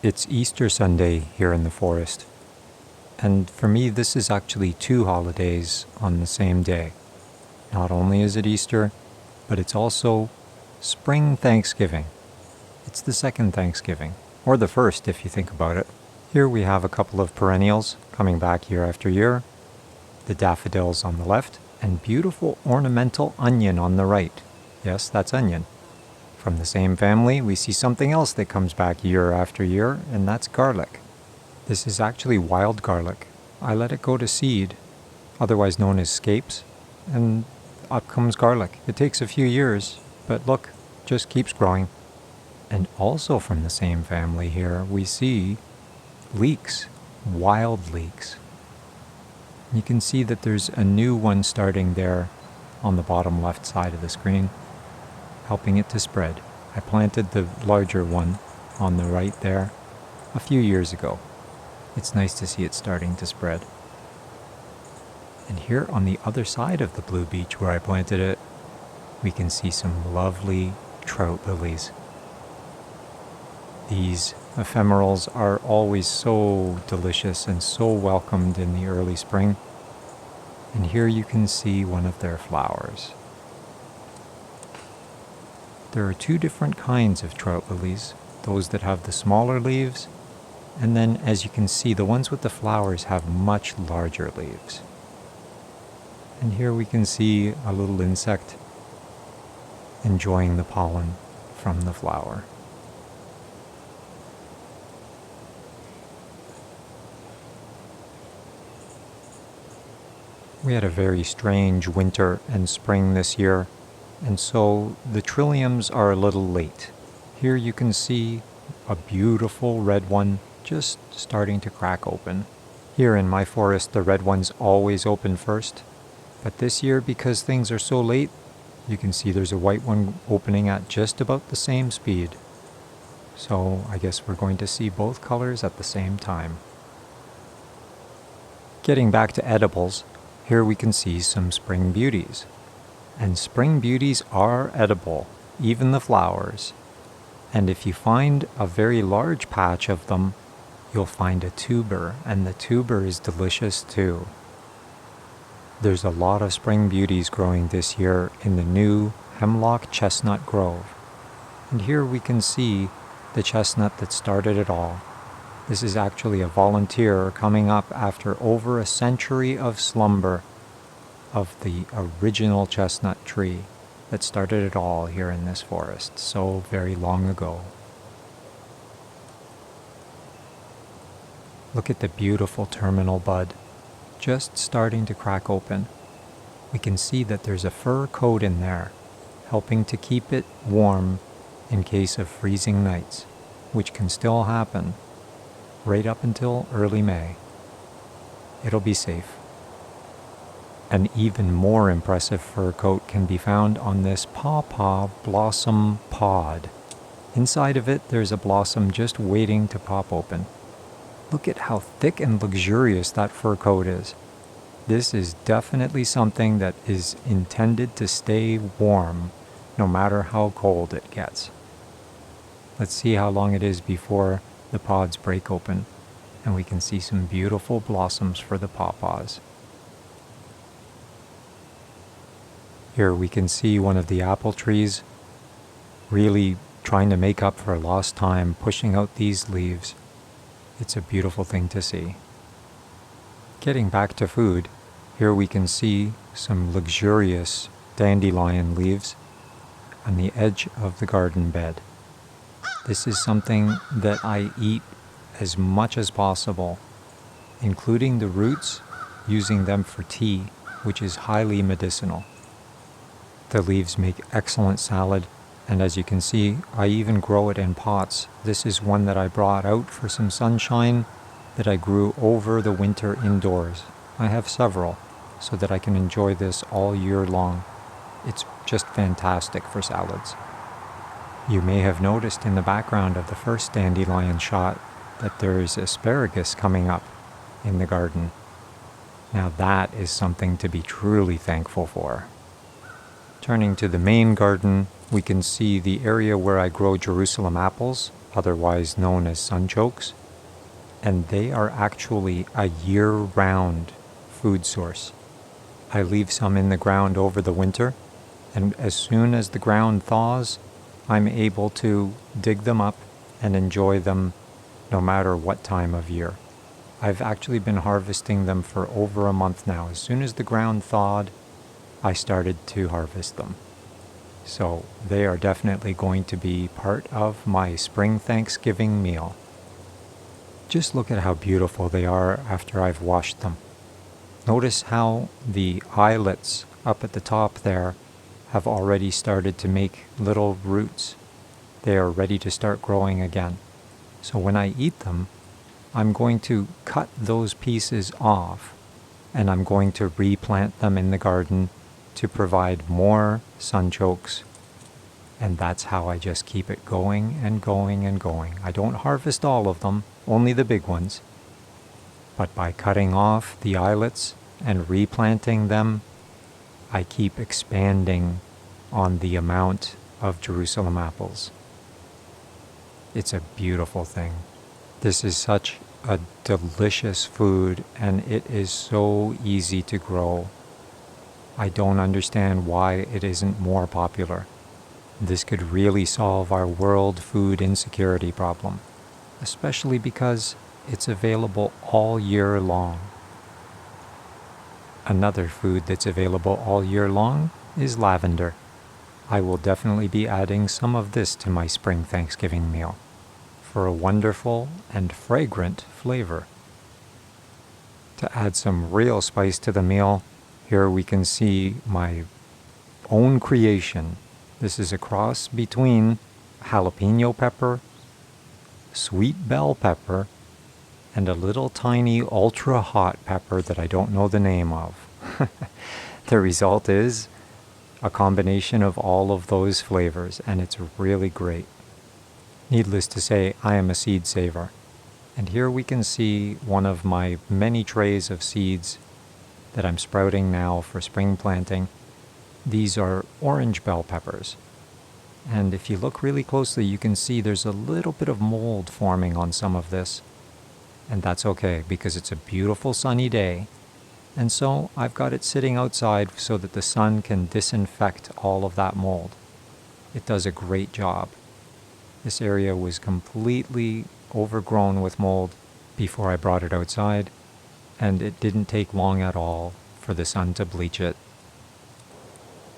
It's Easter Sunday here in the forest, and for me this is actually two holidays on the same day. Not only is it Easter, but it's also Spring Thanksgiving. It's the second Thanksgiving, or the first if you think about it. Here we have a couple of perennials coming back year after year, the daffodils on the left, and beautiful ornamental onion on the right. Yes, that's onion. From the same family, we see something else that comes back year after year, and that's garlic. This is actually wild garlic. I let it go to seed, otherwise known as scapes, and up comes garlic. It takes a few years, but look, just keeps growing. And also from the same family here, we see leeks, wild leeks. You can see that there's a new one starting there on the bottom left side of the screen, helping it to spread. I planted the larger one on the right there a few years ago. It's nice to see it starting to spread. And here on the other side of the blue beach where I planted it, we can see some lovely trout lilies. These ephemerals are always so delicious and so welcomed in the early spring. And here you can see one of their flowers. There are two different kinds of trout lilies, those that have the smaller leaves, and then as you can see, the ones with the flowers have much larger leaves. And here we can see a little insect enjoying the pollen from the flower. We had a very strange winter and spring this year, and so the trilliums are a little late. Here you can see a beautiful red one just starting to crack open. Here in my forest, the red ones always open first, but this year, because things are so late, you can see there's a white one opening at just about the same speed. So I guess we're going to see both colors at the same time. Getting back to edibles, here we can see some spring beauties. And spring beauties are edible, even the flowers. And if you find a very large patch of them, you'll find a tuber, and the tuber is delicious too. There's a lot of spring beauties growing this year in the new Hemlock Chestnut Grove. And here we can see the chestnut that started it all. This is actually a volunteer coming up after over a century of slumber of the original chestnut tree that started it all here in this forest so very long ago. Look at the beautiful terminal bud, just starting to crack open. We can see that there's a fur coat in there, helping to keep it warm in case of freezing nights, which can still happen right up until early May. It'll be safe. An even more impressive fur coat can be found on this pawpaw blossom pod. Inside of it, there's a blossom just waiting to pop open. Look at how thick and luxurious that fur coat is. This is definitely something that is intended to stay warm, no matter how cold it gets. Let's see how long it is before the pods break open, and we can see some beautiful blossoms for the pawpaws. Here we can see one of the apple trees really trying to make up for lost time, pushing out these leaves. It's a beautiful thing to see. Getting back to food, here we can see some luxurious dandelion leaves on the edge of the garden bed. This is something that I eat as much as possible, including the roots, using them for tea, which is highly medicinal. The leaves make excellent salad, and as you can see, I even grow it in pots. This is one that I brought out for some sunshine that I grew over the winter indoors. I have several, so that I can enjoy this all year long. It's just fantastic for salads. You may have noticed in the background of the first dandelion shot that there is asparagus coming up in the garden. Now that is something to be truly thankful for. Turning to the main garden, we can see the area where I grow Jerusalem apples otherwise known as sunchokes, and they are actually a year-round food source. I leave some in the ground over the winter, and as soon as the ground thaws, I'm able to dig them up and enjoy them no matter what time of year. I've actually been harvesting them for over a month now. As soon as the ground thawed, I started to harvest them. So they are definitely going to be part of my spring Thanksgiving meal. Just look at how beautiful they are after I've washed them. Notice how the eyelets up at the top there have already started to make little roots. They are ready to start growing again. So when I eat them, I'm going to cut those pieces off and I'm going to replant them in the garden to provide more sunchokes. And that's how I just keep it going and going and going. I don't harvest all of them, only the big ones. But by cutting off the eyelets and replanting them, I keep expanding on the amount of Jerusalem apples. It's a beautiful thing. This is such a delicious food, and it is so easy to grow. I don't understand why it isn't more popular. This could really solve our world food insecurity problem, especially because it's available all year long. Another food that's available all year long is lavender. I will definitely be adding some of this to my spring Thanksgiving meal for a wonderful and fragrant flavor. To add some real spice to the meal, here we can see my own creation. This is a cross between jalapeno pepper, sweet bell pepper, and a little tiny ultra hot pepper that I don't know the name of. The result is a combination of all of those flavors, and it's really great. Needless to say, I am a seed saver. And here we can see one of my many trays of seeds that I'm sprouting now for spring planting. These are orange bell peppers. And if you look really closely, you can see there's a little bit of mold forming on some of this. And that's okay, because it's a beautiful sunny day. And so I've got it sitting outside so that the sun can disinfect all of that mold. It does a great job. This area was completely overgrown with mold before I brought it outside, and it didn't take long at all for the sun to bleach it.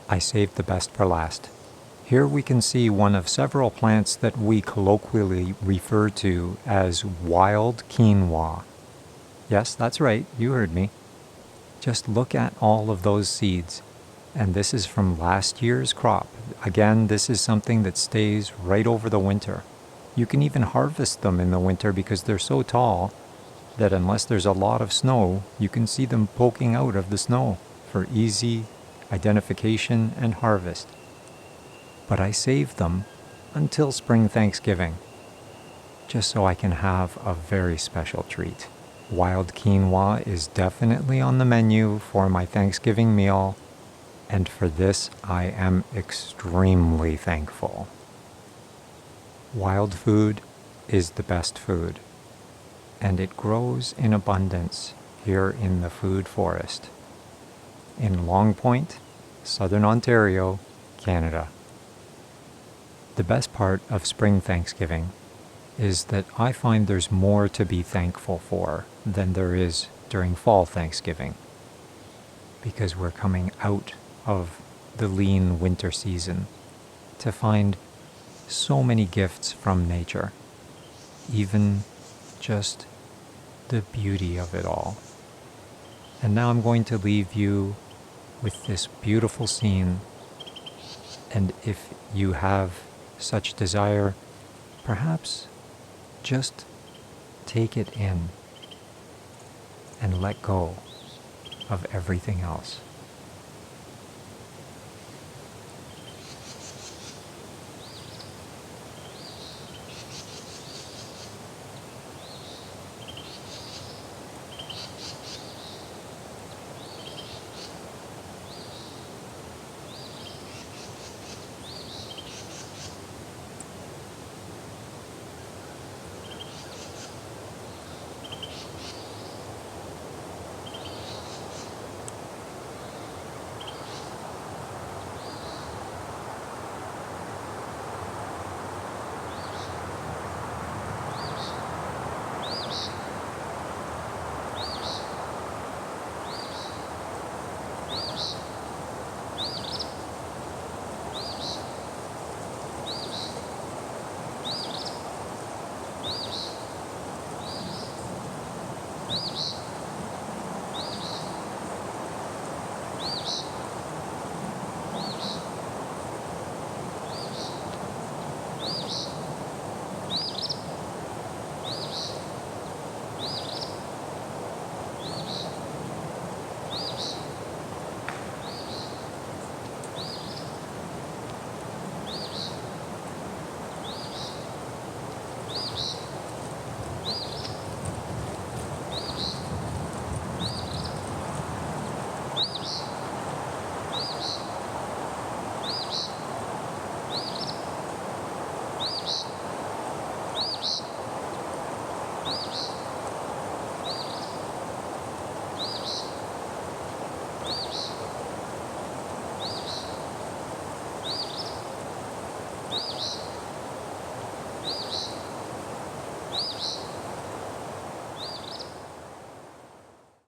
I saved the best for last. Here we can see one of several plants that we colloquially refer to as wild quinoa. Yes, that's right, you heard me. Just look at all of those seeds. And this is from last year's crop. Again, this is something that stays right over the winter. You can even harvest them in the winter because they're so tall that unless there's a lot of snow, you can see them poking out of the snow for easy identification and harvest. But I save them until spring Thanksgiving, just so I can have a very special treat. Wild quinoa is definitely on the menu for my Thanksgiving meal, and for this I am extremely thankful. Wild food is the best food, and it grows in abundance here in the food forest in Long Point, Southern Ontario, Canada. The best part of spring Thanksgiving is that I find there's more to be thankful for than there is during fall Thanksgiving, because we're coming out of the lean winter season to find so many gifts from nature, even just the beauty of it all. And now I'm going to leave you with this beautiful scene, and if you have such desire, perhaps just take it in and let go of everything else.